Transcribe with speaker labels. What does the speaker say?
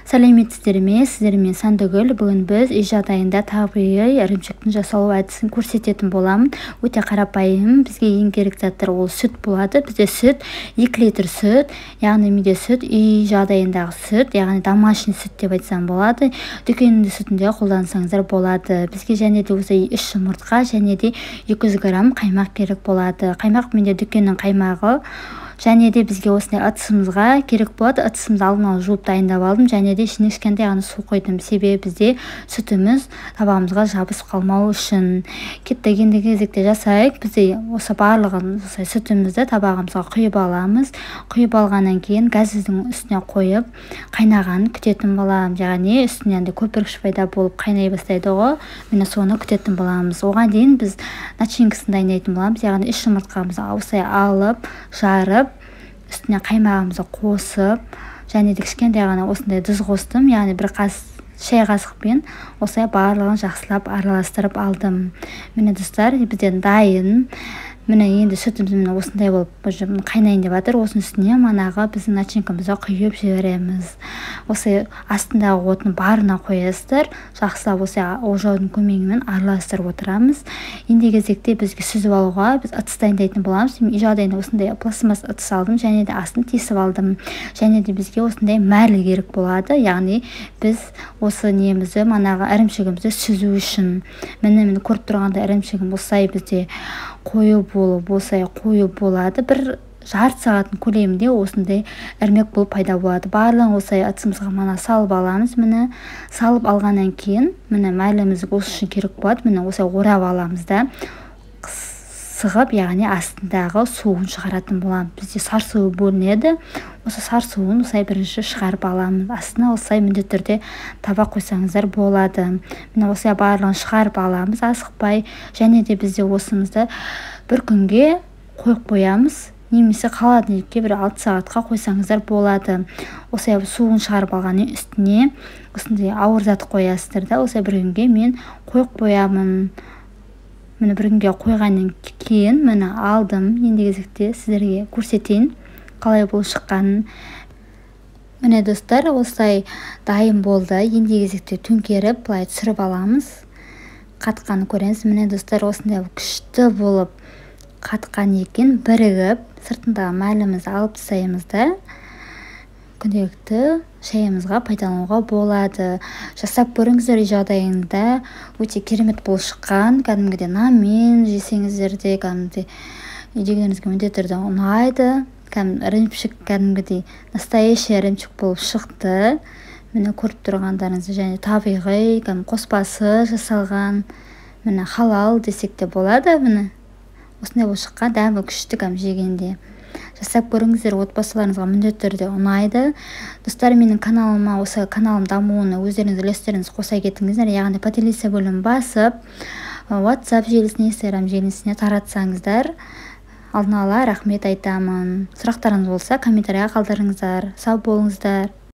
Speaker 1: Сәлеметсіздер ме? Сіздермен Сандыгүл. Бүгін біз үй жағдайында табиғи ірімшіктің жасалу әдісін көрсететін боламын. Өте қарапайым. Бізге ең керек заттар ол сүт болады. Бізде сүт 2 литр сүт, яғни менде сүт үй жағдайындағы сүт, яғни домашний сүт деп айтсам болады. Дүкеннің сүтінде қолдансаңыздар болады. Бізге және де осы 3 жұмыртқа және де 200 грамм қаймақ керек болады. Қаймақ менде дүкеннің қаймағы. Және де бізге осындай ыдысымызға керек болады. Ыдысымызды алдын ала жуып дайындап алдым. Және де ішіне кішкентай ғана су қойдым. Себебі бізде сүтіміз табағымызға жабысып қалмау үшін. Кетті ендігі кезекте жасайық. Бізде осы барлығын сүтімізді табағымызға құйып аламыз. Құйып алғаннан кейін газымыздың үстіне қойып қайнағанын күтетін боламыз. Яғни үстінен де көпіршік пайда болып қайнай бастайды ғой. Міне соны күтетін боламыз. Оған дейін біз начинкасын дайындайтын боламыз. Яғни 3 жұмыртқамызды осылай алып, жарып, үстіне қаймағымызды қосып, және де кішкентай ғана осындай тұз қостым, яғни бір шай қасықпен осылай барлығын жақсылап араластырып алдым. Міне достар, бізден дайын. Міне енді сүтіміз осындай болып қайнайын деп жатыр. Осының үстіне манағы біздің начинкамызды құйып жібереміз. Осы астындағы отын барына қоясыздар. Жақсылап осы ожаудың көмегімен араластырып отырамыз. Енді кезекте бізге сүзіп алуға біз ыдыс дайындайтын боламыз. Мен үй жағдайында осындай пластмасс ыдыс алдым және де астын тесіп алдым. Және де бізге осындай мәрлі керек болады. Яғни біз осы немізді манағы ірімшігімізді сүзу үшін. Міне көріп тұрғанда ірімшігім осылай бізде қою болып, осылай қою болады. Бір жарты сағаттың көлемінде осындай ірмек болып пайда болады. Барлығын осылай ыдысымызға мына салып аламыз. Міне салып алғаннан кейін міне мәлімізді осы үшін керек болады. Міне осылай орап аламыз да сығып, яғни астындағы суын шығаратын боламыз. Бізде сар суы бөлінеді. Осы сар суын осылай бірінші шығарып аламыз. Астына осылай міндетті түрде табақ қойсаңыздар болады. Міне осылай барлығын шығарып аламыз асықпай. Және де бізде осымызды бір күнге қойып қоямыз. Немесе холодильникке бір 6 сағатқа қойсаңыздар болады. Осылай суын шығарып алғаннан үстіне осындай ауыр зат қоясыздар да. Осылай бір күнге мен қойып қоямын. Міне бір күнге қойғаннан кейін міне алдым. Енді кезекте сіздерге көрсетейін қалай болып шыққанын. Міне достар, осылай дайын болды. Енді кезекте төңкеріп былай түсіріп аламыз. Қатқанын көреміз. Міне достар, осындай күшті болып қатқан екен. Бірігіп сыртындағы мәлімізді алып тастаймыз да күнделікті шайымызға пайдалануға болады. Жасап көріңіздер, үй жағдайында өте керемет болып шыққан. Кәдімгідей нанмен жесеңіздер де кәдімгідей үйдегілеріңізге міндетті түрде ұнайды. Ірімшік кәдімгідей настоящий ірімшік болып шықты. Міне көріп тұрғандарыңыз және табиғи қоспасы жасалған. Міне халал десек те болады. Міне осындай болып шыққан, дәмі күшті жегенде. Жасап көріңіздер, отбасыларыңызға міндетті түрде ұнайды. Достар, менің каналыма, осы каналым дамуына өздеріңіз үлестеріңіз қоса кетіңіздер. Яғни поделиться бөлімін басып, WhatsApp желісіне, Instagram желісіне таратсаңыздар, алдын ала рахмет айтамын. Сұрақтарыңыз болса комментарийға қалдырыңыздар. Сау болыңыздар.